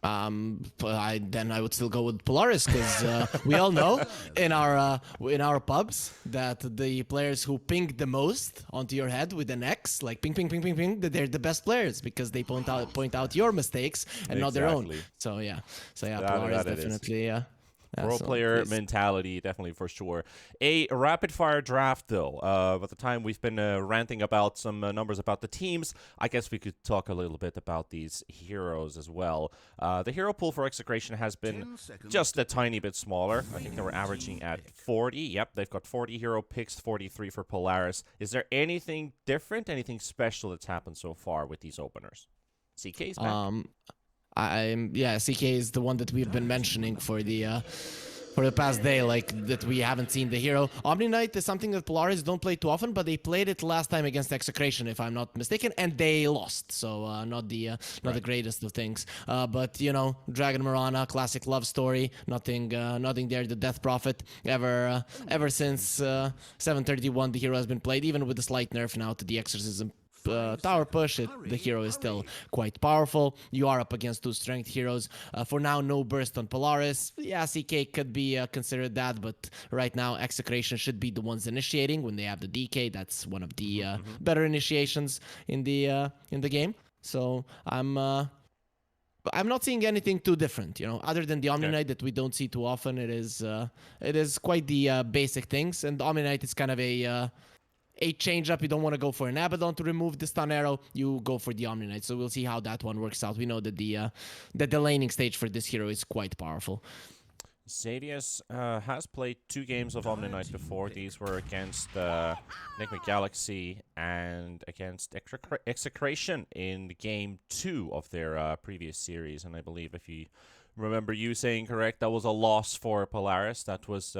Then I would still go with Polaris because we all know in our pubs that the players who ping the most onto your head with an X, like ping, ping, ping, ping, ping, that they're the best players because they point out your mistakes and not their own. Exactly. So yeah, Polaris That it is. definitely. Pro So player please. mentality, definitely for sure. A rapid fire draft, though. At the time we've been ranting about some numbers about the teams, I guess we could talk a little bit about these heroes as well. The hero pool for Execration has been just a tiny bit smaller. I think they were averaging at 40. Yep, they've got 40 hero picks, 43 for Polaris. Is there anything different, anything special that's happened so far with these openers? CK's back. CK is the one that we've been mentioning for the past day, like that we haven't seen the hero. Omni Knight is something that Polaris don't play too often, but they played it last time against Execration, if I'm not mistaken, and they lost. So not the greatest of things. But Dragon Marana, classic love story. Nothing there. The Death Prophet ever since 731, the hero has been played, even with the slight nerf now to the Exorcism tower push, the hero is still quite powerful. You are up against two strength heroes. For now, no burst on Polaris. Yeah, CK could be considered that, but right now, Execration should be the ones initiating when they have the DK. That's one of the better initiations in the game. So I'm not seeing anything too different, other than the Omni Knight that we don't see too often. It is quite the basic things, and Omni Knight is kind of a change up. You don't want to go for an Abaddon to remove the stun arrow. You go for the Omni Knight. So we'll see how that one works out. We know that the laning stage for this hero is quite powerful. Xadius has played 2 games of Omni Knight before. These were against Enigma Galaxy and against Execration in game 2 of their previous series. And I believe, if you remember you saying correct, that was a loss for Polaris. That was...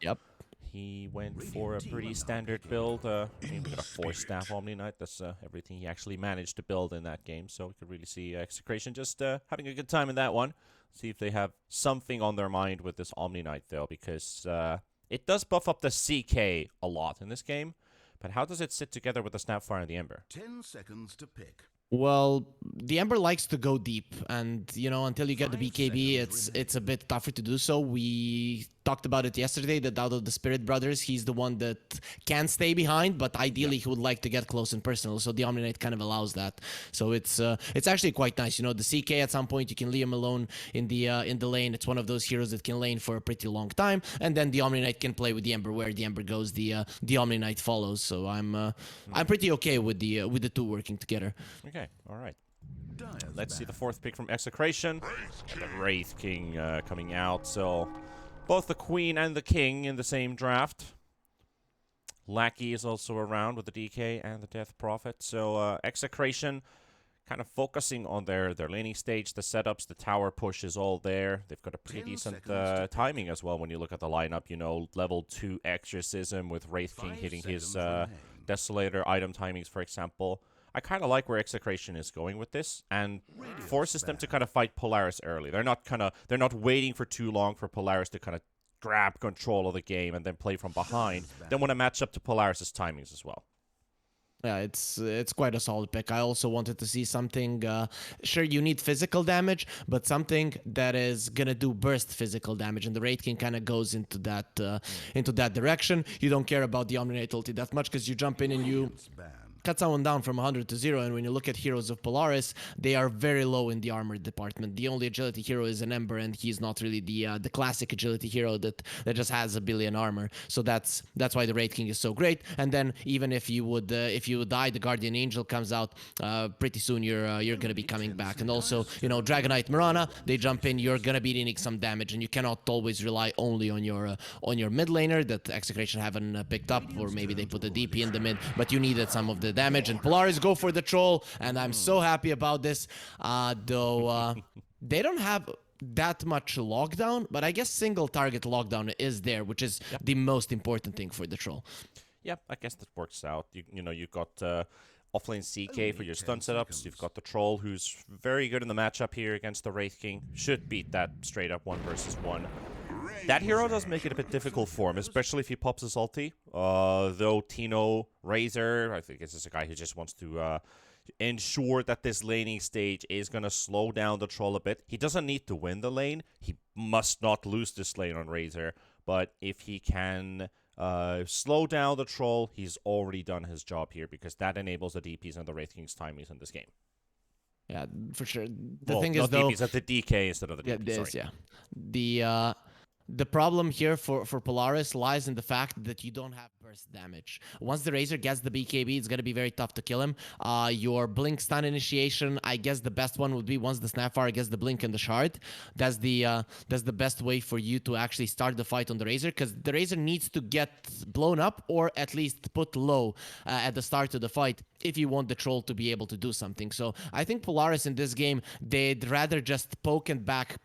Yep. He went for a pretty standard build. We got a 4-staff Omni Knight. That's everything he actually managed to build in that game. So we could really see Execration just having a good time in that one. See if they have something on their mind with this Omni Knight, though, because it does buff up the CK a lot in this game. But how does it sit together with the Snapfire and the Ember? 10 seconds to pick. Well, the Ember likes to go deep, and until you get the BKB, it's a bit tougher to do so. We talked about it yesterday, that out of the Spirit Brothers, he's the one that can stay behind, but ideally he would like to get close and personal, so the Omni Knight kind of allows that. So it's actually quite nice. The CK, at some point you can leave him alone in the lane. It's one of those heroes that can lane for a pretty long time, and then the Omni Knight can play with the Ember. Where the Ember goes, the Omni Knight follows. So I'm pretty okay with the two working together. Okay, all right. Let's see the 4th pick from Execration. And the Wraith King coming out. So both the Queen and the King in the same draft. Lackey is also around with the DK and the Death Prophet. So Execration kind of focusing on their laning stage, the setups, the tower push is all there. They've got a pretty decent timing as well when you look at the lineup. Level 2 Exorcism with Wraith King hitting his Desolator item timings, for example. I kind of like where Execration is going with this, and forces them to kind of fight Polaris early. They're not waiting for too long for Polaris to kind of grab control of the game and then play from behind. They want to match up to Polaris's timings as well. Yeah, it's quite a solid pick. I also wanted to see something, sure, you need physical damage, but something that is going to do burst physical damage, and the Wraith King kind of goes into that direction. You don't care about the Omni Knight ulti that much because you jump in and you cut someone down from 100 to 0, and when you look at heroes of Polaris, they are very low in the armor department. The only agility hero is an Ember, and he's not really the classic agility hero that just has a billion armor. So that's why the Wraith King is so great. And then even if you would die, the Guardian Angel comes out pretty soon. You're gonna be coming back. And also, Dragon Knight Marana, they jump in, you're gonna be needing some damage, and you cannot always rely only on your mid laner that Execration haven't picked up, or maybe they put a DP in the mid, but you needed some of the damage, and Polaris go for the troll, and I'm so happy about this, though they don't have that much lockdown, but I guess single target lockdown is there, which is the most important thing for the troll. Yeah, I guess that works out. You've got offlane CK for your stun setups. You've got the troll, who's very good in the matchup here against the Wraith King. Should beat that straight up 1 versus 1. That hero does make it a bit difficult for him, especially if he pops his ulti. Though Tino Razor, I think this is a guy who just wants to ensure that this laning stage is going to slow down the troll a bit. He doesn't need to win the lane. He must not lose this lane on Razor. But if he can slow down the troll, he's already done his job here, because that enables the DPs and the Wraith King's timings in this game. Yeah, for sure. The thing is, though, DPs at the DK instead of the DP. yeah, Sorry. Yeah. The problem here for Polaris lies in the fact that you don't have burst damage. Once the Razor gets the BKB, it's going to be very tough to kill him. Your Blink stun initiation, I guess the best one would be once the Snapfire gets the Blink and the Shard. That's the best way for you to actually start the fight on the Razor, because the Razor needs to get blown up or at least put low at the start of the fight if you want the troll to be able to do something. So I think Polaris in this game, they'd rather just poke and back,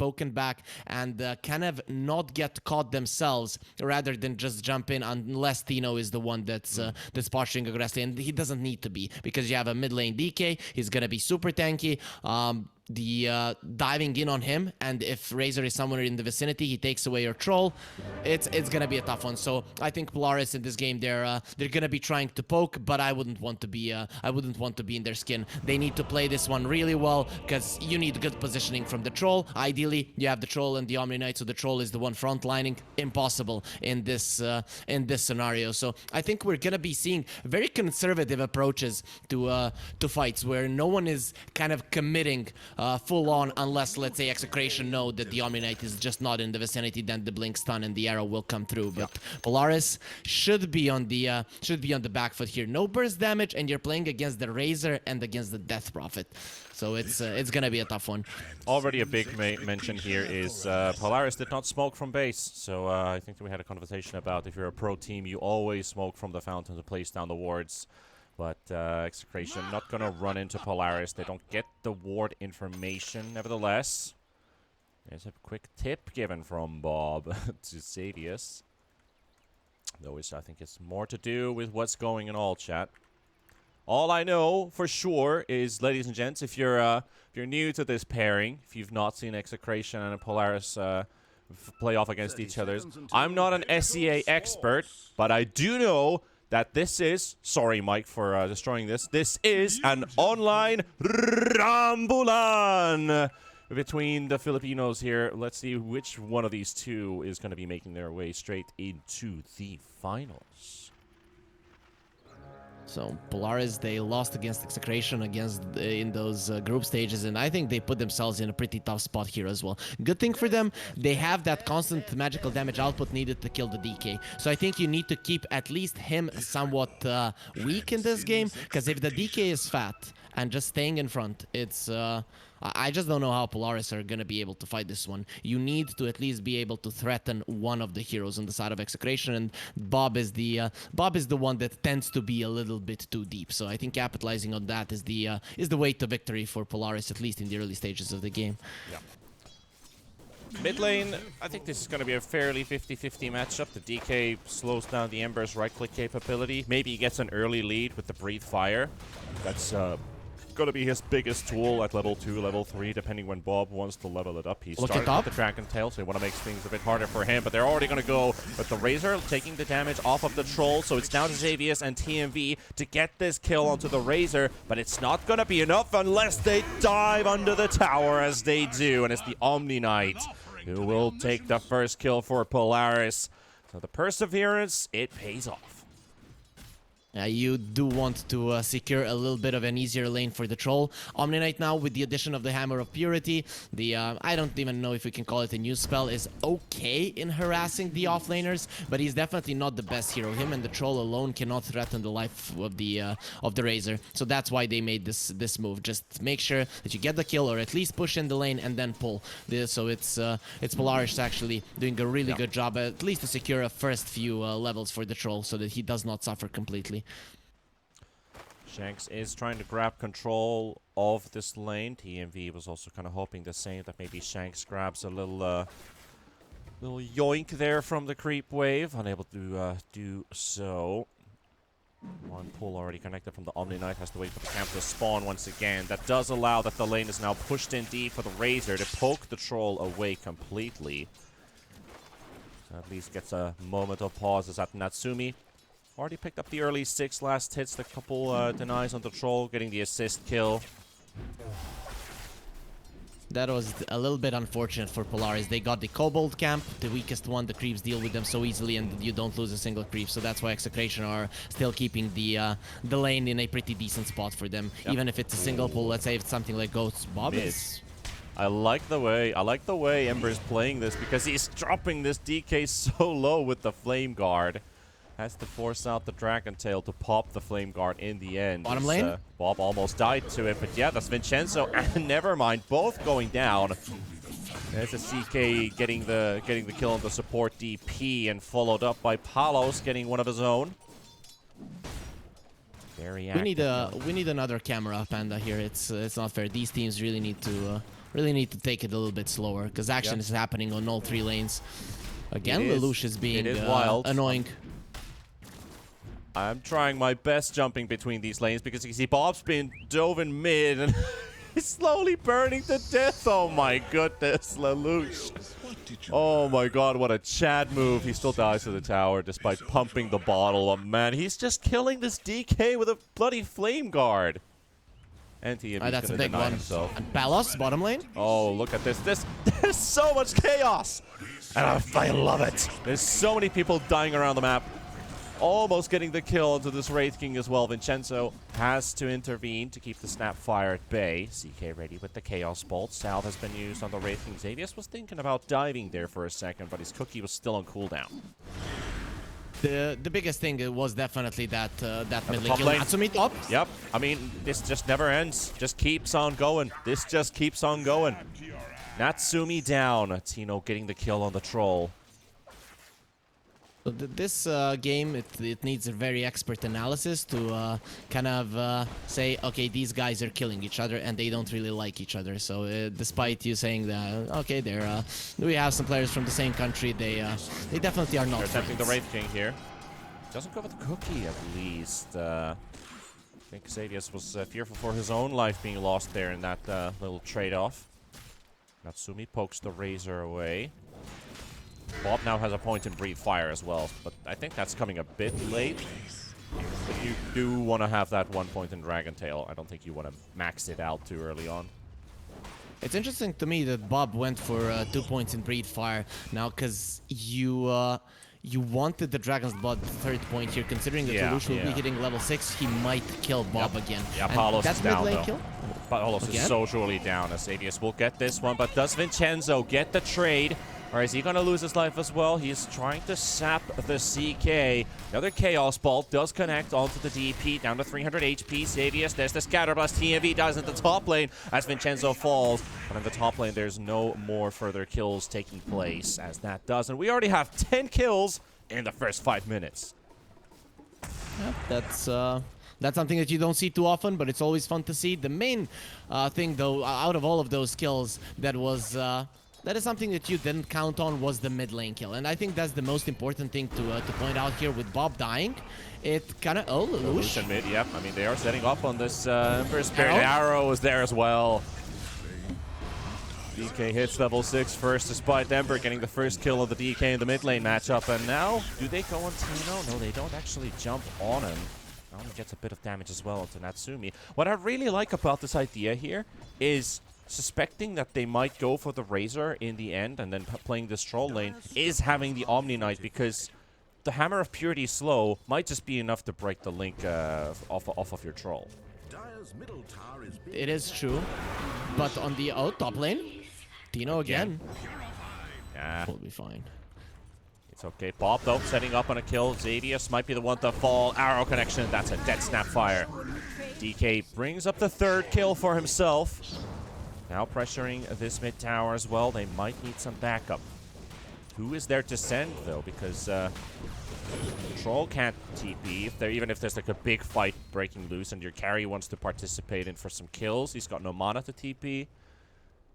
and kind of not get caught themselves rather than just jump in, unless Tino is the one that's posturing aggressively, and he doesn't need to be, because you have a mid lane DK. He's gonna be super tanky. Diving in on him, and if Razor is somewhere in the vicinity, he takes away your troll. It's gonna be a tough one. So I think Polaris in this game, they're gonna be trying to poke, but I wouldn't want to be in their skin. They need to play this one really well, because you need good positioning from the troll. Ideally, you have the troll and the Omni Knight, so the troll is the one frontlining. Impossible in this scenario. So I think we're gonna be seeing very conservative approaches to fights, where no one is kind of committing full on, unless, let's say, Execration know that the Omni Knight is just not in the vicinity. Then the Blink stun and the arrow will come through. But Polaris should be on the back foot here. No burst damage, and you're playing against the Razor and against the Death Prophet. So it's gonna be a tough one. Already a big mention here is Polaris did not smoke from base. So I think that we had a conversation about, if you're a pro team, you always smoke from the fountain to place down the wards. But Execration not going to run into Polaris. They don't get the ward information. Nevertheless, there's a quick tip given from Bob to Sadius. Though I think it's more to do with what's going in all chat. All I know for sure is, ladies and gents, if you're new to this pairing, if you've not seen Execration and Polaris play off against each other, I'm not an SEA expert, but I do know that this is, sorry Mike for destroying this, this is an online rambulan between the Filipinos here. Let's see which one of these two is going to be making their way straight into the finals. So Polaris, they lost against Execration in those group stages, and I think they put themselves in a pretty tough spot here as well. Good thing for them, they have that constant magical damage output needed to kill the DK. So I think you need to keep at least him somewhat weak in this game, because if the DK is fat and just staying in front, it's I just don't know how Polaris are gonna be able to fight this one. You need to at least be able to threaten one of the heroes on the side of Execration, and Bob is the one that tends to be a little bit too deep. So I think capitalizing on that is the way to victory for Polaris, at least in the early stages of the game. Yeah. Mid lane, I think this is going to be a fairly 50-50 matchup. The DK slows down the Ember's right-click capability. Maybe he gets an early lead with the Breathe Fire. That's going to be his biggest tool at level 2, level 3, depending when Bob wants to level it up. He started with the Dragon Tail, so you want to make things a bit harder for him, but they're already going to go with the Razor, taking the damage off of the Troll, so it's down to Xavius and TMV to get this kill onto the Razor, but it's not going to be enough unless they dive under the tower, as they do, and it's the Omni Knight who will take the first kill for Polaris. So the perseverance, it pays off. You do want to secure a little bit of an easier lane for the Troll. Omni Knight now, with the addition of the Hammer of Purity, the I don't even know if we can call it a new spell, is okay in harassing the offlaners, but he's definitely not the best hero. Him and the Troll alone cannot threaten the life of the Razor. So that's why they made this move. Just make sure that you get the kill, or at least push in the lane and then pull. So it's Polaris actually doing a really good job, at least to secure a first few levels for the Troll, so that he does not suffer completely. Shanks is trying to grab control of this lane. TMV was also kind of hoping the same, that maybe Shanks grabs a little yoink there from the creep wave. Unable to do so. One pull already connected from the Omni Knight, has to wait for the camp to spawn once again. That does allow that the lane is now pushed in deep for the Razor to poke the Troll away completely. So at least gets a moment of pause as at Natsumi Already picked up the early 6 last hits, the couple denies on the troll, getting the assist kill. That was a little bit unfortunate for Polaris. They got the Kobold camp, the weakest one. The creeps deal with them so easily, and you don't lose a single creep. So that's why Execration are still keeping the lane in a pretty decent spot for them. Yep. Even if it's a single pull, let's say it's something like Ghosts Bob is. I like the way Ember is playing this, because he's dropping this DK so low with the Flame Guard. Has to force out the Dragon Tail to pop the Flame Guard in the end. Bottom lane? Bob almost died to it, but yeah, that's Vincenzo and Nevermind both going down. There's a CK getting the kill on the support DP, and followed up by Palos getting one of his own. Very active. We need another camera, Panda, here. It's not fair. These teams really need to take it a little bit slower, because action is happening on all 3 lanes. Again, Lelouch is being wild. annoying. I'm trying my best jumping between these lanes, because you see Bob's been dove in mid and he's slowly burning to death. Oh my goodness, Lelouch. Oh my god, what a Chad move. He still dies to the tower despite pumping the bottle. Oh man, he's just killing this DK with a bloody Flame Guard. And that's a big one. Himself. And Palos, bottom lane. Oh, look at this. There's so much chaos. And I love it. There's so many people dying around the map. Almost getting the kill onto this Wraith King as well. Vincenzo has to intervene to keep the Snapfire at bay. CK ready with the Chaos Bolt. South has been used on the Wraith King. Xavius was thinking about diving there for a second, but his cookie was still on cooldown. The biggest thing was definitely that mid lane top kill. lane. Natsumi top. Yep. I mean, this just never ends. Just keeps on going. This just keeps on going. Natsumi down. Tino getting the kill on the troll. So this game, it needs a very expert analysis to kind of say, okay, these guys are killing each other and they don't really like each other. So despite you saying that, okay, we have some players from the same country, they definitely are not. They're attempting the Wraith King here. Doesn't go with the cookie, at least. I think Xavius was fearful for his own life being lost there in that little trade-off. Natsumi pokes the Razor away. Bob now has a point in Breathe Fire as well, but I think that's coming a bit late. But you do want to have that 1 point in Dragon Tail. I don't think you want to max it out too early on. It's interesting to me that Bob went for 2 points in Breathe Fire now, because you wanted the Dragon's Blood 3rd point here, considering that Lelouch will be hitting level 6, he might kill Bob again. Yeah, Palos is down though. Kill? Palos is so surely down. Asavius will get this one, but does Vincenzo get the trade? Or is he going to lose his life as well? He's trying to sap the CK. Another Chaos Bolt does connect onto the DP, down to 300 HP. Xavius, there's the Scatterblast. TMV dies in the top lane as Vincenzo falls. But in the top lane, there's no more further kills taking place as that does. And we already have 10 kills in the first 5 minutes. Yep, that's something that you don't see too often, but it's always fun to see. The main thing, though, out of all of those kills, that is something that you didn't count on, was the mid lane kill. And I think that's the most important thing to point out here with Bob dying. It kind of... Oh, Lelouch. And mid, yep. I mean, they are setting up on this Ember Spirit. Arrow is there as well. DK hits level 6 first, despite Ember getting the first kill of the DK in the mid lane matchup. And now, do they go on Tino? No, they don't actually jump on him. Only gets a bit of damage as well to Natsumi. What I really like about this idea here is suspecting that they might go for the Razor in the end and then playing this troll lane is having the Omni Knight, because the Hammer of Purity slow might just be enough to break the link off of your troll. It is true, but on the top lane, Tino again. Yeah. Will be fine. It's okay. Bob, though, setting up on a kill. Xavius might be the one to fall. Arrow connection. That's a dead Snapfire. DK brings up the 3rd kill for himself. Now pressuring this mid tower as well. They might need some backup. Who is there to send, though? Because Troll can't TP. Even if there's like a big fight breaking loose and your carry wants to participate in for some kills, he's got no mana to TP.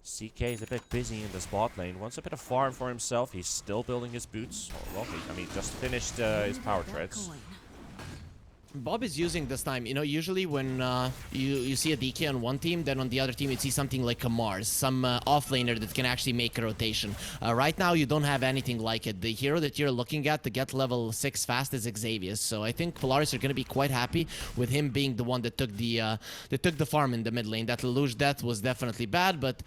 CK is a bit busy in this bot lane. Wants a bit of farm for himself. He's still building his boots. Oh, well, I mean, just finished his power treads. Bob is using this time. You know, usually when you see a DK on one team, then on the other team you see something like a Mars, some off laner that can actually make a rotation. Right now you don't have anything like it. The hero that you're looking at to get level 6 fast is Xavius. So I think Polaris are going to be quite happy with him being the one that took the farm in the mid lane. That Lelouch death was definitely bad, but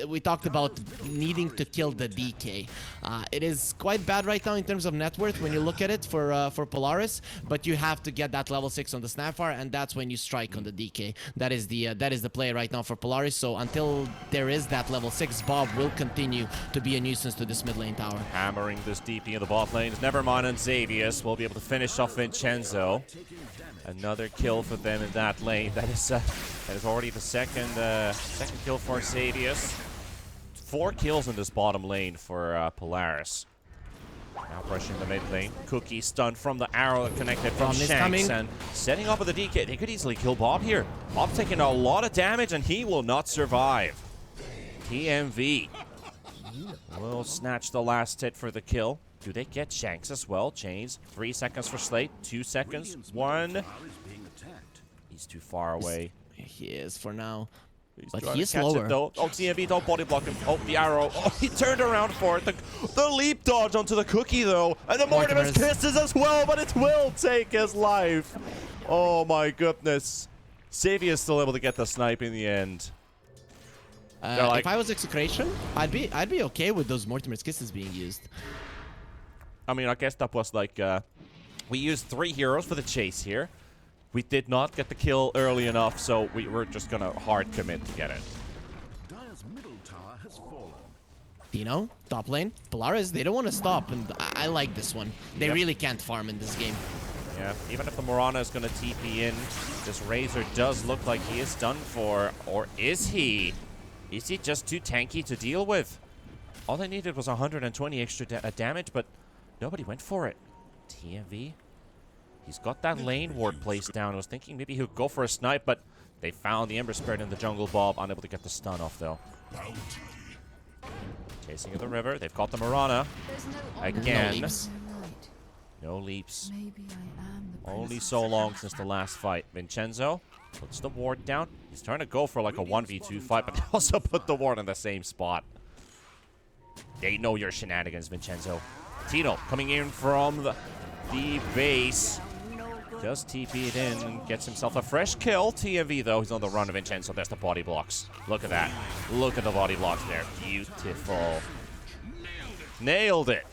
we talked about needing to kill the DK. It is quite bad right now in terms of net worth when you look at it for Polaris, but you have to get that level 6 on the Snapfire, and that's when you strike on the DK. That is the play right now for Polaris. So until there is that level 6, Bob will continue to be a nuisance to this mid lane tower. Hammering this DP in the bot lane. Never mind on Xavius. We'll be able to finish off Vincenzo. Another kill for them in that lane. That is already the second kill for Xavius. 4 kills in this bottom lane for Polaris. Now brushing the mid lane. Cookie stunned from the arrow connected from Shanks and setting up with the DK. They could easily kill Bob here. Bob taking a lot of damage and he will not survive. TMV will snatch the last hit for the kill. Do they get Shanks as well? Chains. 3 seconds for Slate. 2 seconds. 1. He's too far away. He is for now. But He's slower. Oh, TMV, don't body block him. Oh, the arrow. Oh, he turned around for it. The leap dodge onto the Cookie, though. And the Mortimer's kisses as well, but it will take his life. Oh, my goodness. Xavier is still able to get the snipe in the end. If I was Execration, I'd be okay with those Mortimer's kisses being used. I mean, I guess that was like... we used 3 heroes for the chase here. We did not get the kill early enough, so we were just gonna hard commit to get it. Dino, top lane, Polaris, they don't want to stop, and I like this one. They really can't farm in this game. Yeah, even if the Morana is gonna TP in, this Razor does look like he is done for. Or is he? Is he just too tanky to deal with? All they needed was 120 extra damage, but nobody went for it. TMV? He's got that lane ward placed down. I was thinking maybe he would go for a snipe, but they found the Ember Spirit in the jungle. Bob unable to get the stun off, though. Chasing of the river. They've got the Morana. Again. No leaps. Only so long since the last fight. Vincenzo puts the ward down. He's trying to go for like a 1v2 fight, but also put the ward in the same spot. They know your shenanigans, Vincenzo. Tino coming in from the base. Does TP it in and gets himself a fresh kill. TMV, though, he's on the run of Vincenzo. There's the body blocks. Look at that. Look at the body blocks there. Beautiful. Nailed it.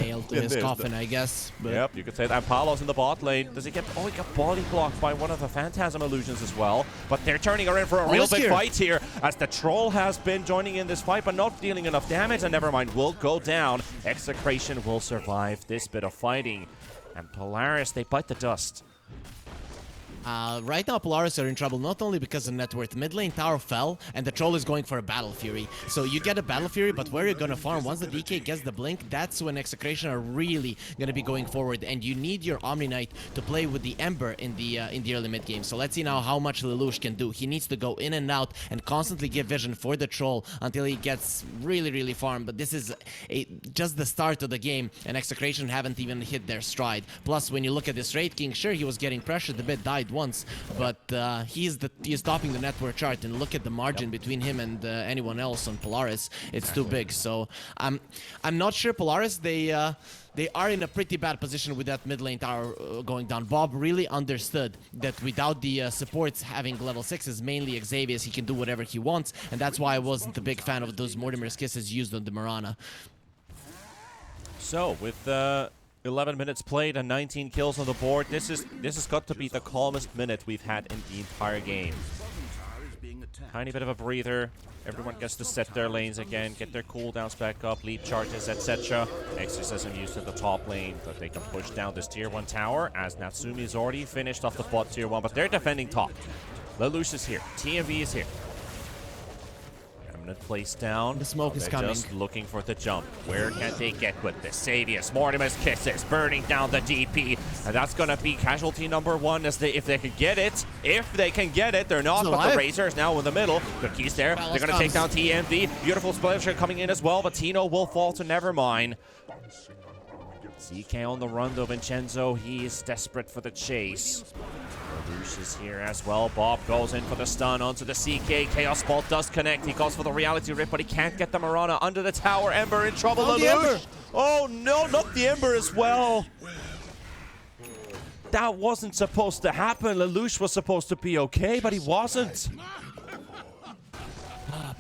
Nailed to his coffin, I guess. But yep, you could say that. And Paolo's in the bot lane. Does he get... Oh, he got body blocked by one of the Phantasm illusions as well. But they're turning her in for a real big fight here, as the Troll has been joining in this fight, but not dealing enough damage. And never mind, will go down. Execration will survive this bit of fighting. And Polaris, they bite the dust. Right now, Polaris are in trouble not only because of net worth. Mid lane tower fell, and the Troll is going for a Battle Fury. So you get a Battle Fury, but where you're gonna farm, once the DK gets the blink, that's when Execration are really gonna be going forward. And you need your Omni Knight to play with the Ember in the early mid game. So let's see now how much Lelouch can do. He needs to go in and out and constantly give vision for the Troll until he gets really farmed. But this is just the start of the game, and Execration haven't even hit their stride. Plus, when you look at this Wraith King, sure, he was getting pressured a bit, died once, but he's topping the net worth chart, and look at the margin between him and anyone else on Polaris. It's too big. So I'm not sure Polaris, they are in a pretty bad position with that mid lane tower going down. Bob really understood that without the supports having level 6s, mainly Xavier, he can do whatever he wants, and that's why I wasn't a big fan of those Mortimer's kisses used on the Morana. So with 11 minutes played and 19 kills on the board. This has got to be the calmest minute we've had in the entire game. Tiny bit of a breather. Everyone gets to set their lanes again, get their cooldowns back up, leap charges, etc. Exorcism used at the top lane, but they can push down this tier 1 tower, as Natsumi's already finished off the bot tier 1, but they're defending top. Lelouch is here. TMV is here. Placed down. The smoke is coming. Just looking for the jump. Where can they get with this? Xavius, Mortimer's kisses, burning down the DP, and that's gonna be casualty number 1. If they can get it, they're not. But the Razor is now in the middle. Cookie's there. They're gonna take down TMV. Beautiful splash coming in as well, but Tino will fall to Nevermind. CK on the run though, Vincenzo, he is desperate for the chase. Lelouch is here as well. Bob goes in for the stun onto the CK. Chaos Bolt does connect. He goes for the Reality Rip, but he can't get the Mirana under the tower. Ember in trouble. Lelouch! Oh no, not the Ember as well. That wasn't supposed to happen. Lelouch was supposed to be okay, but he wasn't.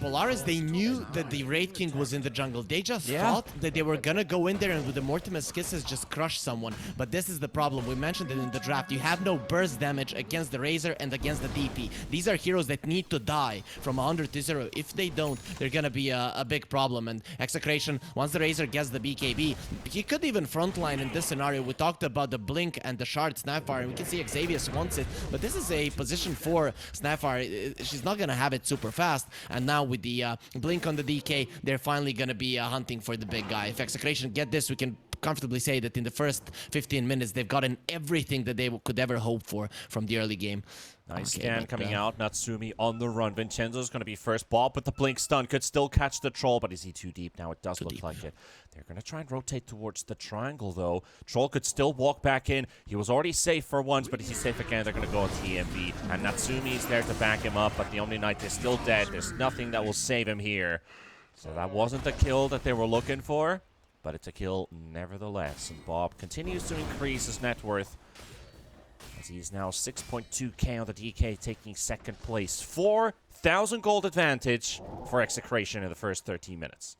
Polaris, they knew that the Wraith King was in the jungle. They just thought that they were gonna go in there and with the Mortimer's Kisses just crush someone. But this is the problem. We mentioned it in the draft. You have no burst damage against the Razor and against the DP. These are heroes that need to die from 100 to 0. If they don't, they're gonna be a big problem. And Execration, once the Razor gets the BKB, he could even frontline in this scenario. We talked about the Blink and the Shard Snapfire, and we can see Xavius wants it. But this is a position for Snapfire. She's not gonna have it super fast. And now with the Blink on the DK, they're finally gonna be hunting for the big guy. If Execration get this, we can comfortably say that in the first 15 minutes, they've gotten everything that they could ever hope for from the early game. Nice scan coming out. Natsumi on the run. Vincenzo's going to be first. Bob with the Blink stun. Could still catch the Troll, but is he too deep now? It does look like it. They're going to try and rotate towards the triangle, though. Troll could still walk back in. He was already safe for once, but is he safe again? They're going to go on TMV. And Natsumi's there to back him up, but the Omni Knight is still dead. There's nothing that will save him here. So that wasn't the kill that they were looking for, but it's a kill nevertheless. And Bob continues to increase his net worth, as he's now 6.2k on the DK, taking second place. 4,000 gold advantage for Execration in the first 13 minutes.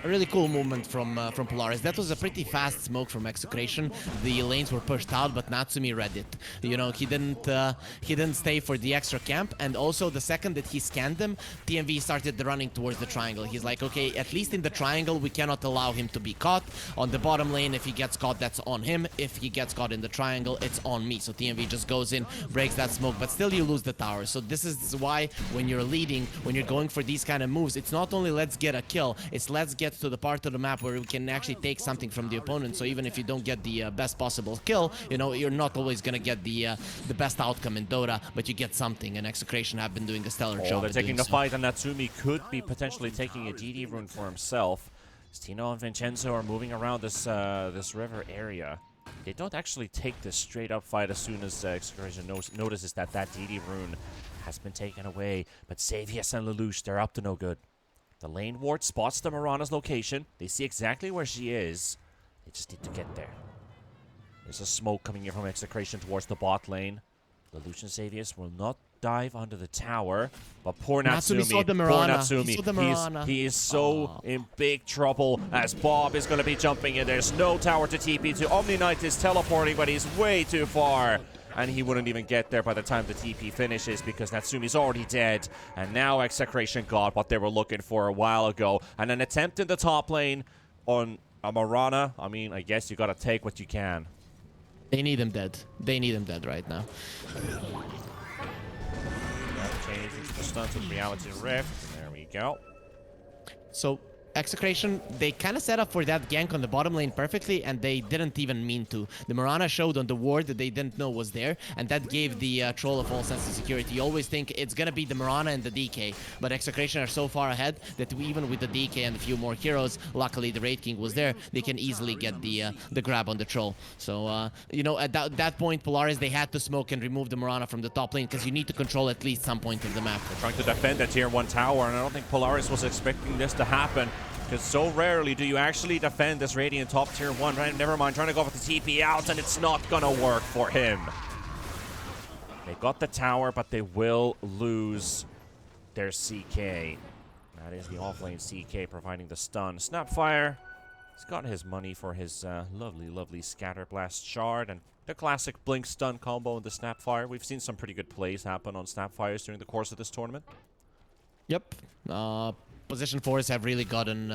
A really cool movement from Polaris. That was a pretty fast smoke from Execration. The lanes were pushed out, but Natsumi read it. You know, he didn't stay for the extra camp, and also the second that he scanned them, TMV started running towards the triangle. He's like, okay, at least in the triangle, we cannot allow him to be caught. On the bottom lane, if he gets caught, that's on him. If he gets caught in the triangle, it's on me. So TMV just goes in, breaks that smoke, but still you lose the tower. So this is why when you're leading, when you're going for these kind of moves, it's not only let's get a kill, it's let's get to the part of the map where we can actually take something from the opponent. So even if you don't get the best possible kill, you know, you're not always gonna get the best outcome in Dota, but you get something, and Execration have been doing a stellar job. They're taking the fight, and Natsumi could be potentially taking a DD rune for himself. Tino and Vincenzo are moving around this this river area. They don't actually take this straight up fight as soon as Execration notices that DD rune has been taken away. But Xavius and Lelouch, they're up to no good. The lane ward spots the Mirana's location. They see exactly where she is. They just need to get there. There's a smoke coming in from Execration towards the bot lane. Lelouch and Xavius will not dive under the tower, but poor Natsumi, saw the Mirana. He is so in big trouble as Bob is going to be jumping in. There's no tower to TP to. Omni Knight is teleporting, but he's way too far. And he wouldn't even get there by the time the TP finishes because Natsumi's already dead. And now Execration got what they were looking for a while ago. And an attempt in the top lane on a Mirana. I mean, I guess you gotta take what you can. They need him dead. They need him dead right now. Change into the stun to the Reality Rift. There we go. So Execration, they kind of set up for that gank on the bottom lane perfectly, and they didn't even mean to. The Mirana showed on the ward that they didn't know was there, and that gave the Troll a false sense of security. You always think it's gonna be the Mirana and the DK, but Execration are so far ahead that even with the DK and a few more heroes, luckily the Wraith King was there, they can easily get the grab on the Troll. So, you know, at that point, Polaris, they had to smoke and remove the Mirana from the top lane, because you need to control at least some point of the map. They're trying to defend the tier 1 tower, and I don't think Polaris was expecting this to happen. Because so rarely do you actually defend this Radiant top tier 1. Right? Never mind, trying to go for the TP out, and it's not gonna work for him. They got the tower, but they will lose their CK. That is the offlane CK providing the stun. Snapfire, he's got his money for his lovely, lovely Scatter Blast Shard, and the classic Blink stun combo in the Snapfire. We've seen some pretty good plays happen on Snapfires during the course of this tournament. Yep. Position 4s have really gotten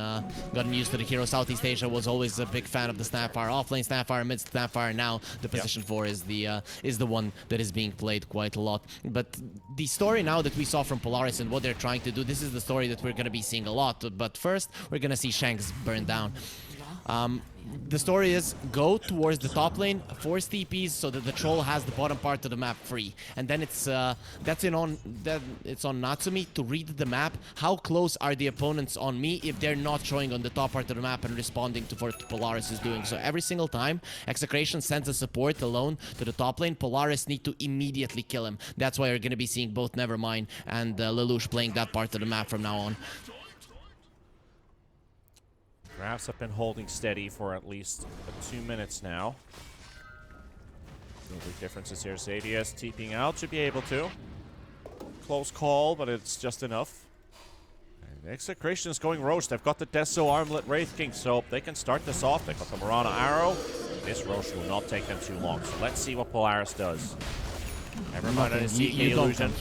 used to the hero. Southeast Asia was always a big fan of the Snapfire, offlane Snapfire, mid Snapfire. Now the position 4 is the one that is being played quite a lot. But the story now that we saw from Polaris and what they're trying to do, this is the story that we're going to be seeing a lot. But first, we're going to see Shanks burn down. The story is go towards the top lane, force TPs so that the troll has the bottom part of the map free, and then it's on Natsumi to read the map. How close are the opponents on me if they're not showing on the top part of the map and responding to what Polaris is doing? So every single time Execration sends a support alone to the top lane, Polaris need to immediately kill him. That's why you're going to be seeing both Nevermind and Lelouch playing that part of the map from now on. Drafts have been holding steady for at least 2 minutes now. No big differences here. Xavius TPing out, should be able to. Close call, but it's just enough. And Execration is going Roche. They've got the Deso Armlet Wraith King, so they can start this off. They've got the Marana Arrow. This Roche will not take them too long. So let's see what Polaris does. Never mind a CK illusion.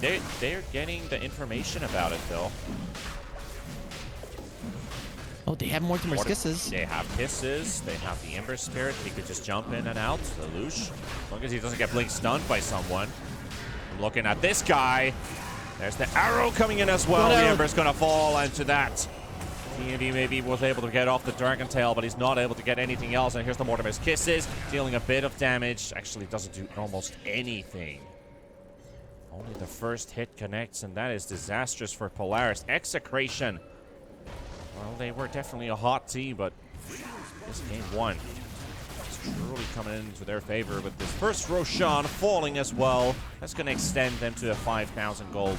They're getting the information about it, though. Oh, they have Mortimer's Kisses. They have Kisses. They have the Ember Spirit. He could just jump in and out. Lelouch. As long as he doesn't get blink stunned by someone. I'm looking at this guy. There's the arrow coming in as well. The Ember's going to fall into that. TND maybe was able to get off the Dragon Tail, but he's not able to get anything else. And here's the Mortimer's Kisses. Dealing a bit of damage. Actually doesn't do almost anything. Only the first hit connects, and that is disastrous for Polaris. Execration. Well, they were definitely a hot team, but this game one is truly coming into their favor with this first Roshan falling as well. That's going to extend them to a 5,000 gold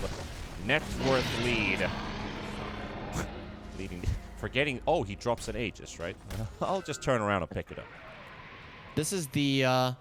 net worth lead. Forgetting, oh, he drops an Aegis, right? I'll just turn around and pick it up. This is the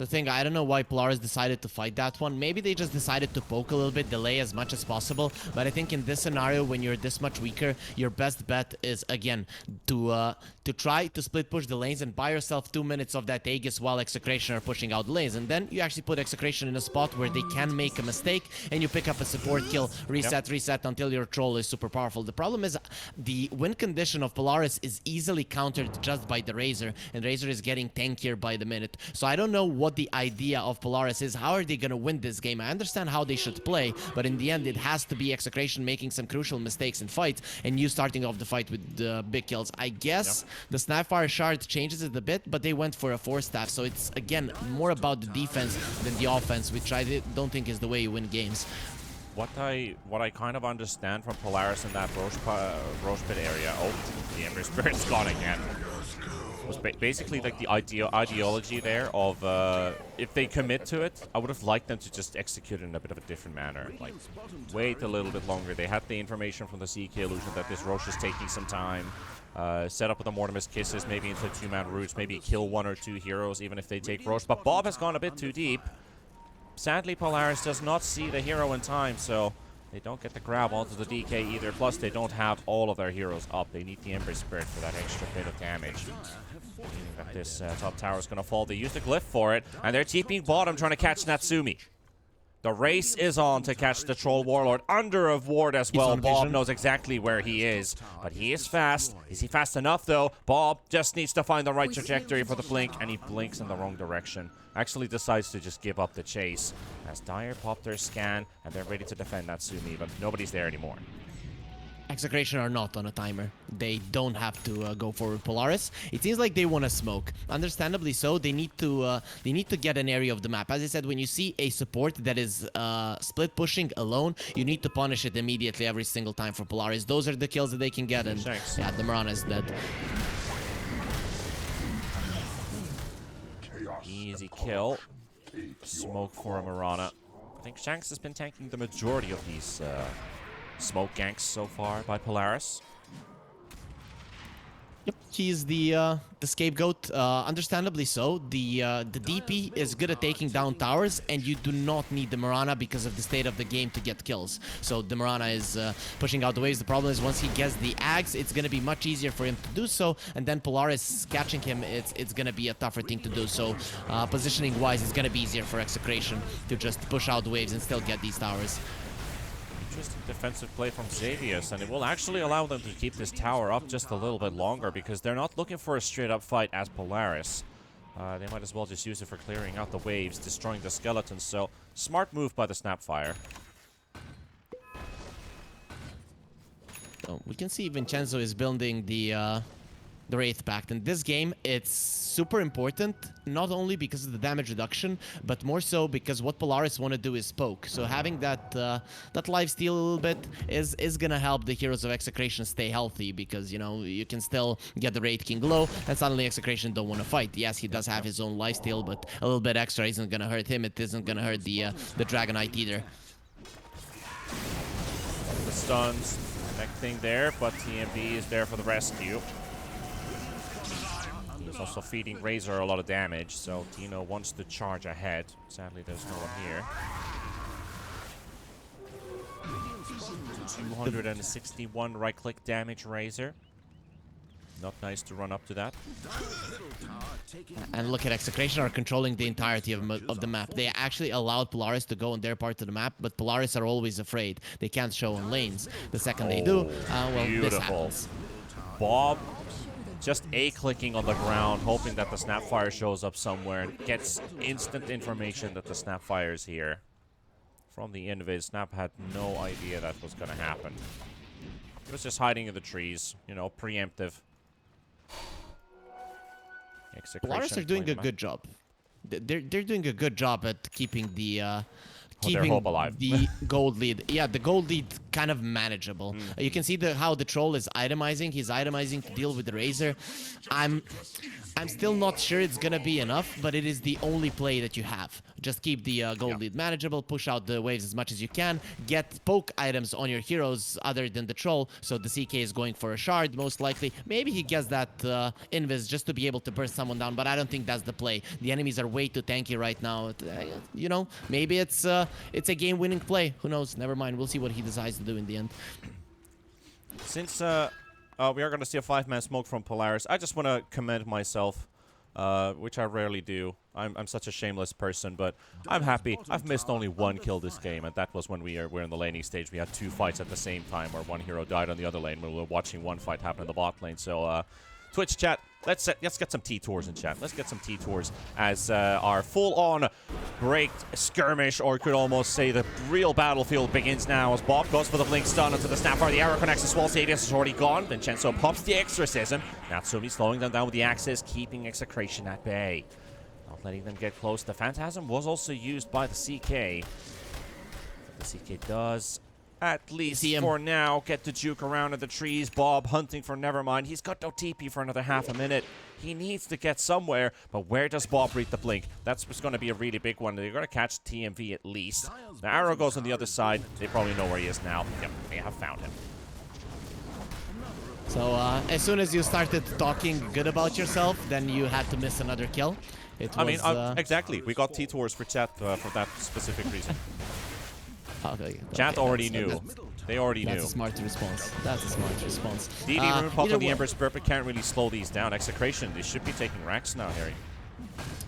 thing. I don't know why Polaris decided to fight that one. Maybe they just decided to poke a little bit, delay as much as possible. But I think in this scenario, when you're this much weaker, your best bet is, again, to try to split push the lanes and buy yourself 2 minutes of that Aegis while Execration are pushing out the lanes. And then you actually put Execration in a spot where they can make a mistake, and you pick up a support kill, reset until your troll is super powerful. The problem is the win condition of Polaris is easily countered just by the Razor, and Razor is getting tankier by the minute. So I don't know what the idea of Polaris is. How are they going to win this game? I understand how they should play, but in the end, it has to be Execration making some crucial mistakes in fights, and you starting off the fight with the big kills. I guess the Snapfire Shard changes it a bit, but they went for a 4-staff, so it's, again, more about the defense than the offense, which I don't think is the way you win games. What I kind of understand from Polaris in that Roche Pit area, oh, the Ember Spirit's gone again. Was basically like the ideology there of if they commit to it, I would have liked them to just execute it in a bit of a different manner. Like, wait a little bit longer. They had the information from the CK illusion that this Roche is taking some time. Set up with the Mortimer's Kisses, maybe into 2-man roots, maybe kill 1 or 2 heroes, even if they take Roche. But Bob has gone a bit too deep. Sadly, Polaris does not see the hero in time, so they don't get the grab onto the DK either. Plus, they don't have all of their heroes up. They need the Ember Spirit for that extra bit of damage. Meaning that this top tower is going to fall. They used the glyph for it, and they're TPing bottom trying to catch Natsumi. The race is on to catch the Troll Warlord under a ward as well. Bob knows exactly where he is, but he is fast. Is he fast enough, though? Bob just needs to find the right trajectory for the blink, and he blinks in the wrong direction. Actually decides to just give up the chase as Dire popped their scan, and they're ready to defend Natsumi, but nobody's there anymore. Execration are not on a timer. They don't have to go forward Polaris. It seems like they want to smoke. Understandably so. They need to get an area of the map. As I said, when you see a support that is split pushing alone, you need to punish it immediately every single time for Polaris. Those are the kills that they can get, and yeah, the Marana is dead. Easy kill. Smoke for a Marana. I think Shanks has been tanking the majority of these smoke ganks so far by Polaris. Yep, he's the scapegoat. Understandably so. The DP is good at taking down towers, and you do not need the Marana because of the state of the game to get kills. So the Marana is pushing out the waves. The problem is once he gets the Ags, it's going to be much easier for him to do so, and then Polaris catching him, it's going to be a tougher thing to do. So positioning-wise, it's going to be easier for Execration to just push out the waves and still get these towers. Interesting defensive play from Xavius, and it will actually allow them to keep this tower up just a little bit longer because they're not looking for a straight-up fight as Polaris. They might as well just use it for clearing out the waves, destroying the skeletons, so smart move by the Snapfire. So we can see Vincenzo is building the the Wraith Pact. In this game, it's super important, not only because of the damage reduction, but more so because what Polaris want to do is poke. So having that that lifesteal a little bit is gonna help the heroes of Execration stay healthy, because, you know, you can still get the Wraith King low, and suddenly Execration don't want to fight. Yes, he does have his own lifesteal, but a little bit extra isn't gonna hurt him. It isn't gonna hurt the Dragon Knight either. The stuns, connecting there, but TMV is there for the rescue. He's also feeding Razor a lot of damage, so Dino wants to charge ahead. Sadly, there's no one here. 261 right-click damage, Razor. Not nice to run up to that. And look at Execration are controlling the entirety of the map. They actually allowed Polaris to go on their part of the map, but Polaris are always afraid. They can't show on lanes. The second they do, well, this happens. Bob just A-clicking on the ground, hoping that the Snapfire shows up somewhere, and gets instant information that the Snapfire is here. From the invade, Snap had no idea that was going to happen. He was just hiding in the trees, you know, preemptive. Polaris are doing a good job. They're doing a good job at keeping the hope alive. the gold lead. Yeah, the gold lead kind of manageable. You can see how the troll is itemizing. He's itemizing to deal with the Razor. I'm still not sure it's gonna be enough, but it is the only play that you have. Just keep the gold lead manageable, push out the waves as much as you can, get poke items on your heroes other than the troll, so the CK is going for a shard, most likely. Maybe he gets that invis just to be able to burst someone down, but I don't think that's the play. The enemies are way too tanky right now. You know, maybe it's a game-winning play. Who knows? Never mind. We'll see what he decides to do in the end. Since we are going to see a 5-man smoke from Polaris, I just want to commend myself, which I rarely do. I'm such a shameless person, but I'm happy. I've missed only one kill this game, and that was when we were in the laning stage. We had 2 fights at the same time, where one hero died on the other lane when we were watching one fight happen in the bot lane. So, Twitch chat, let's get some T-Tours in chat. Let's get some T-Tours as our full-on breaked skirmish, or could almost say the real battlefield begins now as Bob goes for the blink stun onto the Snapfire. The arrow connects, the Swall Sadius is already gone. Vincenzo pops the Exorcism. Natsumi slowing them down with the Axis, keeping Execration at bay. Not letting them get close. The Phantasm was also used by the CK. The CK does, at least for now, get to juke around in the trees. Bob hunting for Nevermind. He's got no TP for another half a minute. He needs to get somewhere, but where does Bob read the blink? That's what's going to be a really big one. They're going to catch TMV at least. The arrow goes on the other side. They probably know where he is now. Yep, they have found him. So as soon as you started talking good about yourself, then you had to miss another kill. I mean, exactly. We got T-Tours for chat for that specific reason. Okay, chat already knew. They already knew. That's a smart response. That's a smart response. DD Rune popped on the Ember Spirit, but can't really slow these down. Execration, they should be taking racks now, Harry.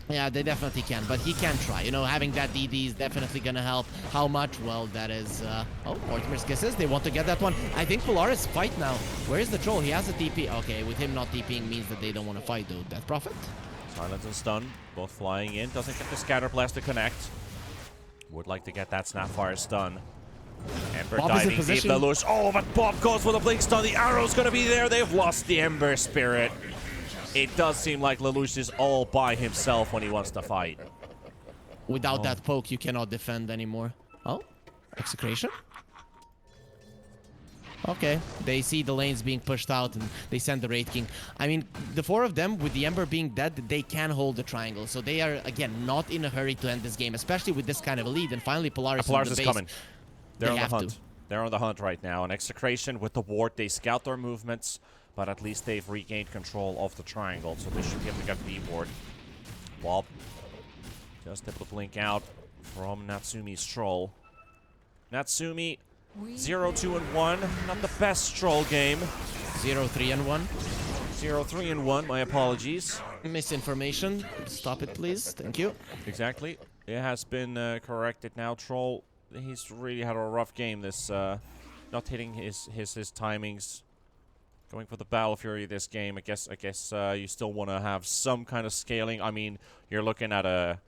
Yeah, they definitely can, but he can try. You know, having that DD is definitely going to help. How much? Well, that is... oh, Mortimer's kisses. They want to get that one. I think Polaris fight now. Where is the troll? He has a TP. Okay, with him not TPing means that they don't want to fight, though. Death Prophet? Silence and stun, both flying in. Doesn't get the Scatter Blast to connect. Would like to get that Snapfire stun. Ember Bob diving deep, Lelouch. Oh, but Bob goes for the blink stun. The arrow's going to be there. They've lost the Ember Spirit. It does seem like Lelouch is all by himself when he wants to fight. Without that poke, you cannot defend anymore. Oh, Execration? Okay, they see the lanes being pushed out and they send the Wraith King. I mean, the 4 of them, with the Ember being dead, they can hold the triangle. So they are, again, not in a hurry to end this game, especially with this kind of a lead. And finally, Polaris is coming. They're on the hunt. They're on the hunt right now. And Execration with the ward, they scout their movements, but at least they've regained control of the triangle, so they should be able to get the ward. Bob just able to blink out from Natsumi's troll. Natsumi 0-2-1, not the best troll game. 0-3-1. 0-3-1, my apologies. Misinformation. Stop it, please. Thank you. Exactly. It has been corrected now. Troll, he's really had a rough game this, not hitting his timings. Going for the Battle Fury this game. I guess you still want to have some kind of scaling. I mean, you're looking at a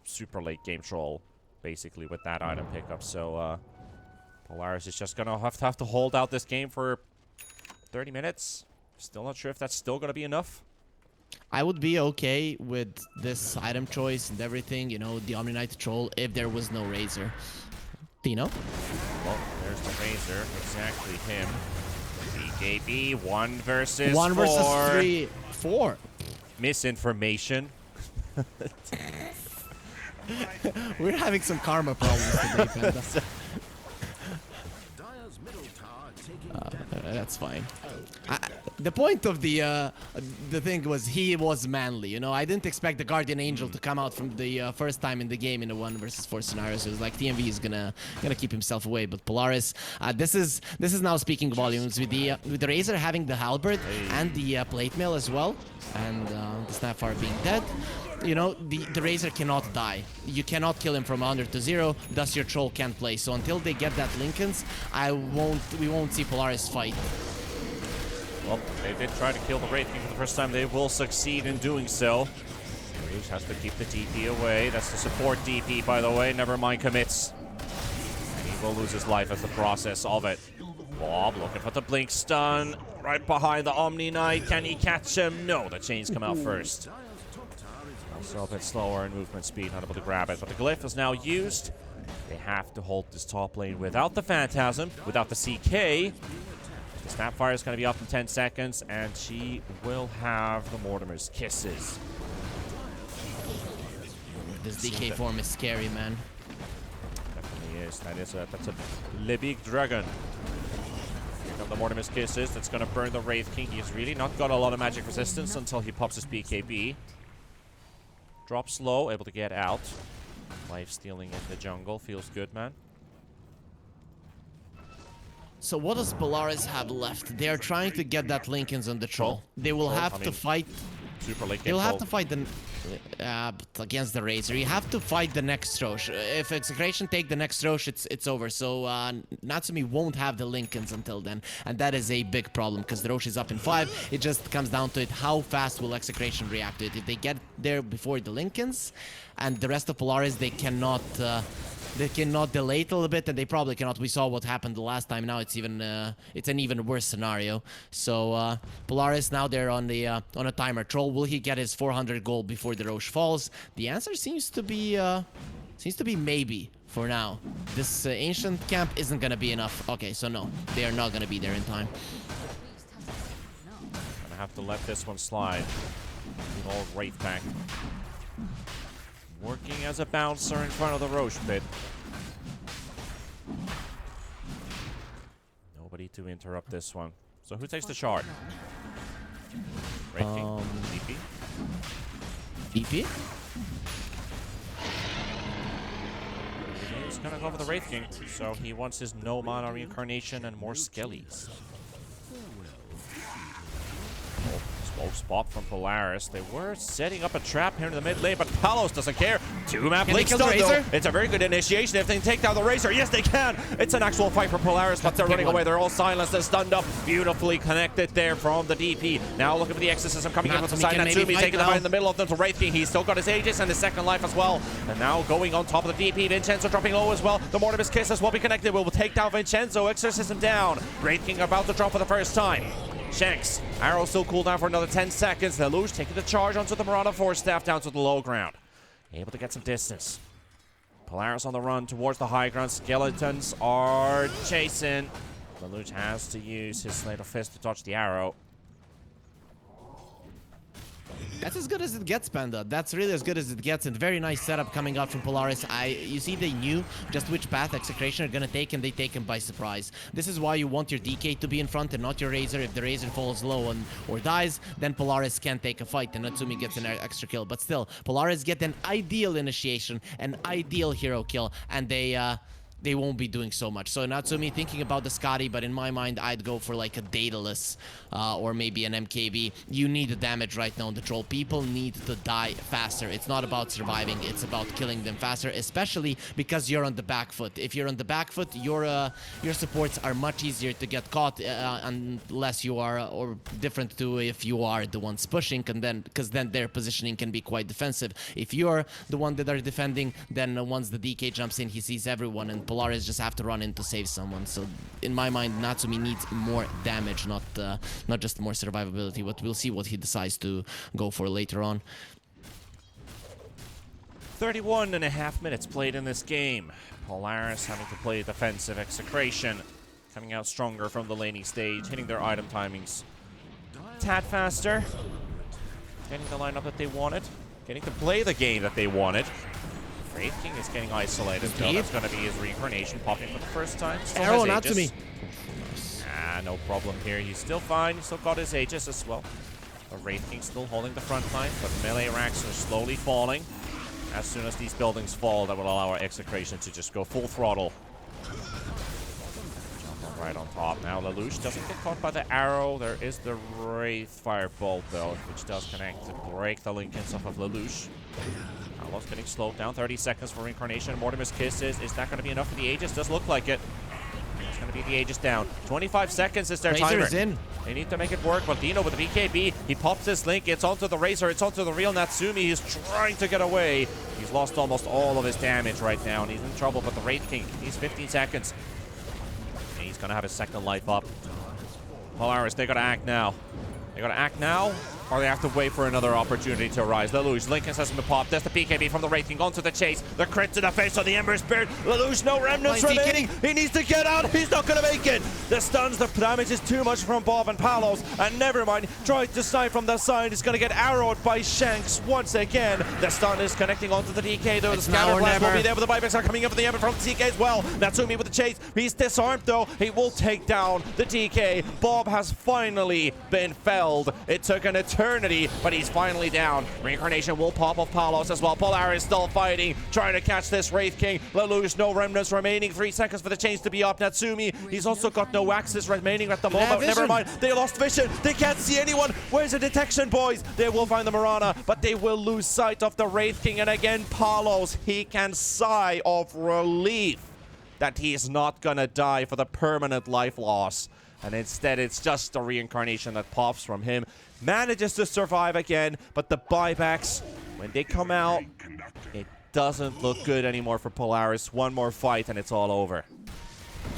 super late game troll, basically, with that item pickup. So, Polaris is just going to have to hold out this game for 30 minutes. Still not sure if that's still going to be enough. I would be okay with this item choice and everything, you know, the Omni Knight Troll, if there was no Razor. Dino? Well, there's the Razor. Exactly him. BKB, 1 versus 4. 1 versus 3. 4. Misinformation. We're having some karma problems today, Panda. That's fine. The point of the thing was he was manly, you know. I didn't expect the Guardian Angel to come out from the first time in the game in a 1 versus 4 scenario. So it was like TMV is gonna keep himself away. But Polaris, this is now speaking volumes with the Razor having the halberd and the plate mail as well, and the Snapfire being dead. You know, the Razor cannot die. You cannot kill him from 100 to 0, thus your Troll can't play. So until they get that Linken's, we won't see Polaris fight. Well, they did try to kill the Wraith King for the first time. They will succeed in doing so. Reeves has to keep the DP away. That's the support DP, by the way. Never mind commits. And he will lose his life as the process of it. Bob looking for the blink stun. Right behind the Omni Knight. Can he catch him? No, the chains come out first. Also a bit slower in movement speed, not able to grab it. But the glyph is now used. They have to hold this top lane without the Phantasm, without the CK. The Snapfire is going to be up in 10 seconds, and she will have the Mortimer's Kisses. This DK form is scary, man. Definitely is. That's a Le Big Dragon. Here come the Mortimer's Kisses. That's going to burn the Wraith King. He's really not got a lot of magic resistance until he pops his BKB. Drops low, able to get out. Life stealing in the jungle. Feels good, man. So what does Polaris have left? They are trying to get that Linken's on the Troll. They will have to fight. Super Linken. They will have to fight the against the Razor. You have to fight the next Rosh. If Execration take the next Rosh, it's over. So Natsumi won't have the Linken's until then, and that is a big problem because the Rosh is up in 5. It just comes down to it: how fast will Execration react to it? If they get there before the Linken's, and the rest of Polaris, they cannot. They cannot delay it a little bit, and they probably cannot. We saw what happened the last time. Now it's an even worse scenario. So Polaris now they're on a timer. Troll, will he get his 400 gold before the Rosh falls? The answer seems to be maybe for now. This ancient camp isn't gonna be enough. Okay, so no, they are not gonna be there in time. Gonna have to let this one slide. Old Wraith back. Working as a bouncer in front of the Roche pit. Nobody to interrupt this one. So who takes the shard? Wraith King? DP? DP? He's gonna go for the Wraith King, so he wants his no mana reincarnation and more skellies. Smoke spot from Polaris. They were setting up a trap here in the mid lane, but Palos doesn't care. 2-map blink stun though. It's a very good initiation. If they can take down the Razor, yes they can. It's an actual fight for Polaris, but they're running away. They're all silenced and stunned up. Beautifully connected there from the DP. Now looking for the exorcism coming in from the side. Natsumi's taking the fight in the middle of them to Wraith King. He's still got his Aegis and his second life as well. And now going on top of the DP. Vincenzo dropping low as well. The Mortimer's Kisses will be connected. Will take down Vincenzo. Exorcism down. Wraith King about to drop for the first time. Shanks. Arrow still cooled down for another 10 seconds. Lelouch taking the charge onto the Marauder Force Staff down to the low ground. Able to get some distance. Polaris on the run towards the high ground. Skeletons are chasing. Lelouch has to use his Slate of Fist to dodge the arrow. That's as good as it gets, Panda. That's really as good as it gets, and very nice setup coming out from Polaris. You see, they knew just which path Execration are gonna take, and they take him by surprise. This is why you want your DK to be in front and not your Razor. If the Razor falls low or dies, then Polaris can take a fight, and Natsumi gets an extra kill. But still, Polaris get an ideal initiation, an ideal hero kill, and they won't be doing so much. So Natsumi thinking about the Scotty, but in my mind, I'd go for like a Daedalus or maybe an MKB. You need the damage right now on the Troll. People need to die faster. It's not about surviving. It's about killing them faster, especially because you're on the back foot. If you're on the back foot, your supports are much easier to get caught unless you are, or different to if you are the ones pushing, and because then their positioning can be quite defensive. If you're the one that are defending, then once the DK jumps in, he sees everyone and Polaris just have to run in to save someone. So in my mind, Natsumi needs more damage, not just more survivability. But we'll see what he decides to go for later on. 31.5 minutes played in this game. Polaris having to play defensive. Execration coming out stronger from the laning stage, hitting their item timings a tad faster, getting the lineup that they wanted, getting to play the game that they wanted. Wraith King is getting isolated, though. That's going to be his reincarnation popping for the first time. Arrow, Natsumi. No problem here. He's still fine. He's still got his Aegis as well. The Wraith King still holding the front line, but melee racks are slowly falling. As soon as these buildings fall, that will allow our Execration to just go full throttle. Jump right on top. Now Lelouch doesn't get caught by the arrow. There is the Wraith Firebolt, though, which does connect to break the Linkins off of Lelouch. Almost getting slowed down. 30 seconds for Reincarnation. Mortimer's Kisses. Is that going to be enough for the Aegis? Does look like it. It's going to be the Aegis down. 25 seconds is their timer. In. They need to make it work. But Dino with the BKB, he pops his Link. It's onto the Razor. It's onto the real Natsumi. He's trying to get away. He's lost almost all of his damage right now, and he's in trouble. But the Wraith King, he's 15 seconds. And he's going to have his second life up. Polaris, they got to act now. They got to act now, or they have to wait for another opportunity to arise. Lelouch, Lincoln has him to pop. There's the BKB from the Wraith King onto the chase. The crit to the face of the Ember Spirit. Lelouch, no remnants remaining. He needs to get out. He's not going to make it. The stuns, the damage is too much from Bob and Palos. And never mind, tried to snipe from the side. He's going to get arrowed by Shanks once again. The stun is connecting onto the DK, though. The scatter blast will be there, but the buybacks are coming in for the Ember from the DK as well. Natsumi with the chase. He's disarmed, though. He will take down the DK. Bob has finally been felled. It took an eternity, but he's finally down. Reincarnation will pop off Palos as well. Polaris still fighting, trying to catch this Wraith King. Lelouch, no remnants remaining. 3 seconds for the chains to be up. Natsumi, he's also got no axes remaining at the moment. Never mind, they lost vision. They can't see anyone. Where's the detection, boys? They will find the Mirana, but they will lose sight of the Wraith King. And again, Palos, he can sigh of relief that he's not gonna die for the permanent life loss. And instead, it's just the reincarnation that pops from him. Manages to survive again, but the buybacks, when they come out, it doesn't look good anymore for Polaris. One more fight and it's all over.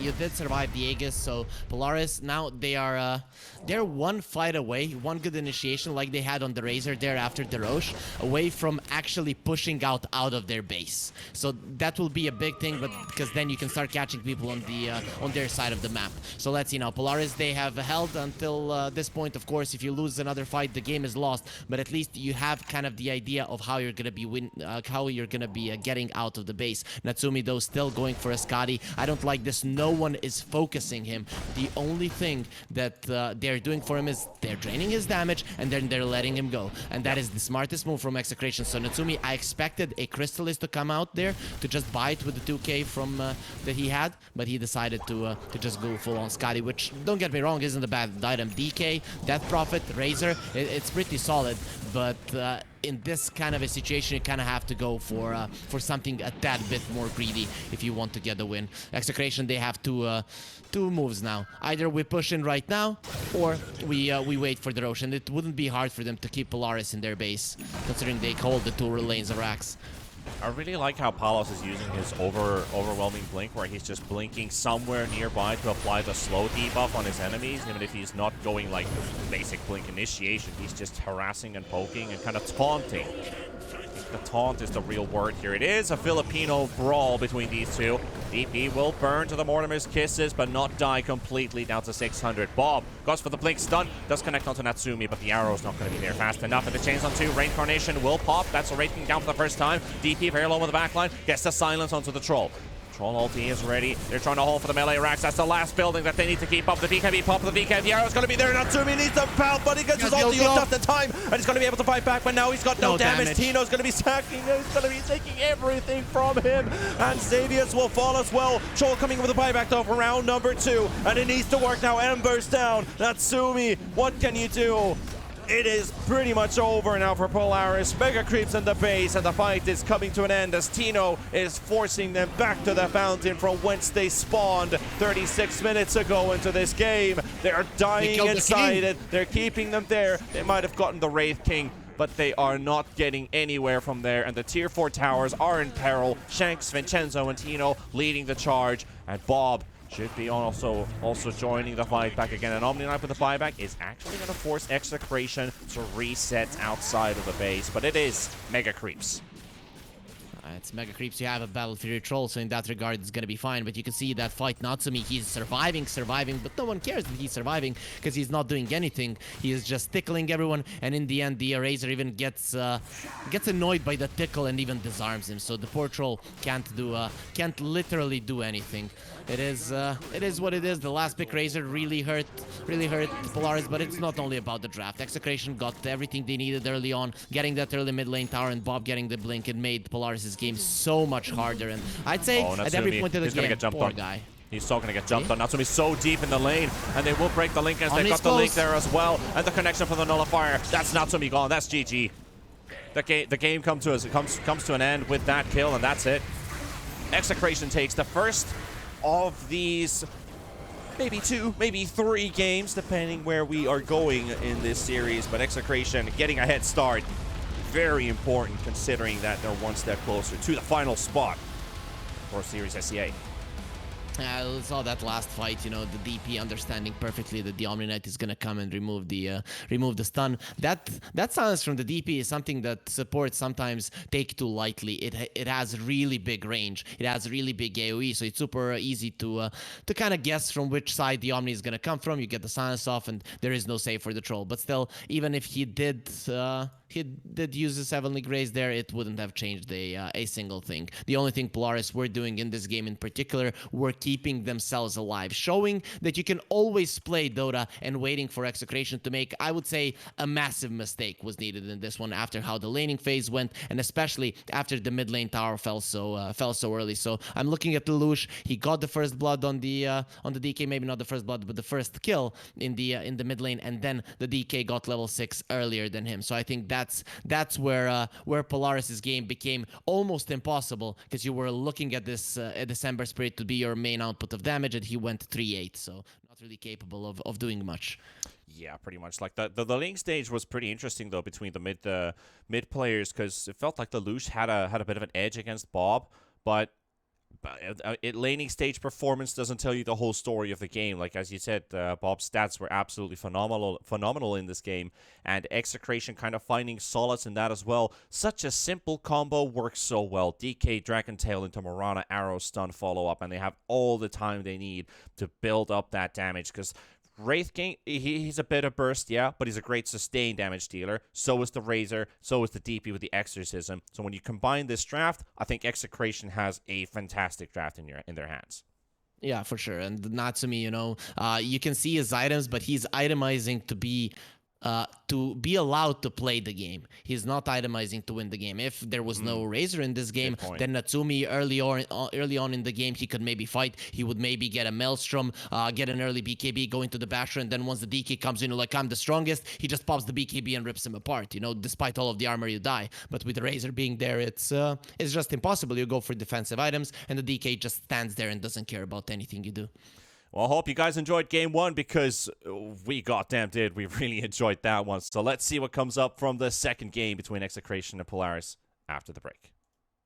You did survive the Aegis, so Polaris, now they're one fight away, one good initiation like they had on the Razor there after the Roche, away from actually pushing out of their base. So that will be a big thing, but because then you can start catching people on their side of the map. So let's see now. Polaris, they have held until this point. Of course, if you lose another fight, the game is lost. But at least you have kind of the idea of how you're gonna be getting out of the base. Natsumi, though, still going for a Skadi. I don't like this. No one is focusing him. The only thing that they're doing for him is they're draining his damage and then they're letting him go. And that is the smartest move from Execration. So Natsumi, I expected a Crystalist to come out there to just bite with the 2k from that he had, but he decided to just go full on Skadi, which, don't get me wrong, isn't a bad item. DK, Death Prophet, Razor, it's pretty solid, but in this kind of a situation, you kind of have to go for something a tad bit more greedy if you want to get the win. Execration, they have two moves now. Either we push in right now, or we wait for the Roshan. It wouldn't be hard for them to keep Polaris in their base, considering they hold the 2 lanes of racks. I really like how Palos is using his overwhelming blink, where he's just blinking somewhere nearby to apply the slow debuff on his enemies. Even if he's not going like basic blink initiation, he's just harassing and poking and kind of taunting. I think the taunt is the real word here. It is a Filipino brawl between these two. DP will burn to the Mortimer's Kisses, but not die completely, down to 600. Bob goes for the blink stun, does connect onto Natsumi, but the arrow's not going to be there fast enough. And the chains on 2, Reincarnation will pop. That's a Wraith King down for the first time. DP very low on the backline, gets the silence onto the Troll. Troll ulti is ready. They're trying to hold for the melee racks. That's the last building that they need to keep up. The BKB pop, the BKB arrow's going to be there. Natsumi needs to pout, but he gets his ulti just in time. And he's going to be able to fight back, but now he's got no damage. Tino's going to be sacking. He's going to be taking everything from him. And Xavius will fall as well. Troll coming with a buyback though for round number 2. And it needs to work now. Ember's down. Natsumi, what can you do? It is pretty much over now for Polaris. Mega creeps in the base, and the fight is coming to an end as Tino is forcing them back to the fountain from whence they spawned 36 minutes ago into this game. They're dying inside it. They're keeping them there. They might have gotten the Wraith King, but they are not getting anywhere from there, and the tier 4 towers are in peril. Shanks, Vincenzo, and Tino leading the charge, and Bob should be also joining the fight back again. And Omni Knight with the buyback is actually going to force Execration to reset outside of the base, but it is Mega Creeps. It's Mega Creeps, you have a Battle Fury Troll, so in that regard it's gonna be fine. But you can see that fight, Natsumi, he's surviving, but no one cares that he's surviving because he's not doing anything. He is just tickling everyone, and in the end the Eraser even gets annoyed by the tickle and even disarms him. So the poor Troll can't literally do anything. It is what it is. The last pick Razor really hurt Polaris, but it's not only about the draft. Execration got everything they needed early on, getting that early mid lane tower, and Bob getting the blink. It made Polaris' game so much harder, and I'd say at every point of the game, poor guy. He's still going to get jumped on. Natsumi's so deep in the lane, and they will break the link as they've got the link there as well. And the connection from the nullifier. That's Natsumi gone. That's GG. The game comes to an end with that kill, and that's it. Execration takes the first of these maybe 2, maybe 3 games, depending where we are going in this series. But Execration getting a head start. Very important considering that they're one step closer to the final spot for Series SCA. We saw that last fight, you know, the DP understanding perfectly that the Omni Knight is gonna come and remove the stun. That silence from the DP is something that supports sometimes take too lightly. It has really big range. It has really big AoE, so it's super easy to kind of guess from which side the Omni is gonna come from. You get the silence off, and there is no save for the Troll. But still, even if he did use the 7 League Raise there, it wouldn't have changed a single thing. The only thing Polaris were doing in this game in particular were keeping themselves alive, showing that you can always play Dota, and waiting for Execration to make, I would say, a massive mistake was needed in this one after how the laning phase went, and especially after the mid lane tower fell so early. So I'm looking at Lelouch. He got the first blood on the DK, maybe not the first blood, but the first kill in the mid lane, and then the DK got level 6 earlier than him. So I think that's where Polaris' game became almost impossible, because you were looking at this December Spirit to be your main output of damage, and he went 3-8, so not really capable of doing much. Yeah, pretty much. Like the lane stage was pretty interesting though between the mid players, because it felt like the Lelouch had a bit of an edge against Bob, but laning stage performance doesn't tell you the whole story of the game. Like as you said, Bob's stats were absolutely phenomenal in this game, and Execration kind of finding solace in that as well. Such a simple combo works so well. DK Dragon Tail into Morana arrow stun follow up, and they have all the time they need to build up that damage, because Wraith King, he's a bit of burst, yeah, but he's a great sustained damage dealer. So is the Razor, so is the DP with the Exorcism. So when you combine this draft, I think Execration has a fantastic draft in their hands. Yeah, for sure. And Natsumi, you know, you can see his items, but he's itemizing to be allowed to play the game. He's not itemizing to win the game. If there was no Razor in this game, then Natsumi early on in the game, he could maybe fight. He would maybe get a Maelstrom, get an early BKB, go into the Basher, and then once the DK comes in, like, I'm the strongest, he just pops the BKB and rips him apart. You know, despite all of the armor, you die. But with the Razor being there, it's just impossible. You go for defensive items, and the DK just stands there and doesn't care about anything you do. Well, I hope you guys enjoyed game 1, because we goddamn did. We really enjoyed that one. So let's see what comes up from the second game between Execration and Polaris after the break.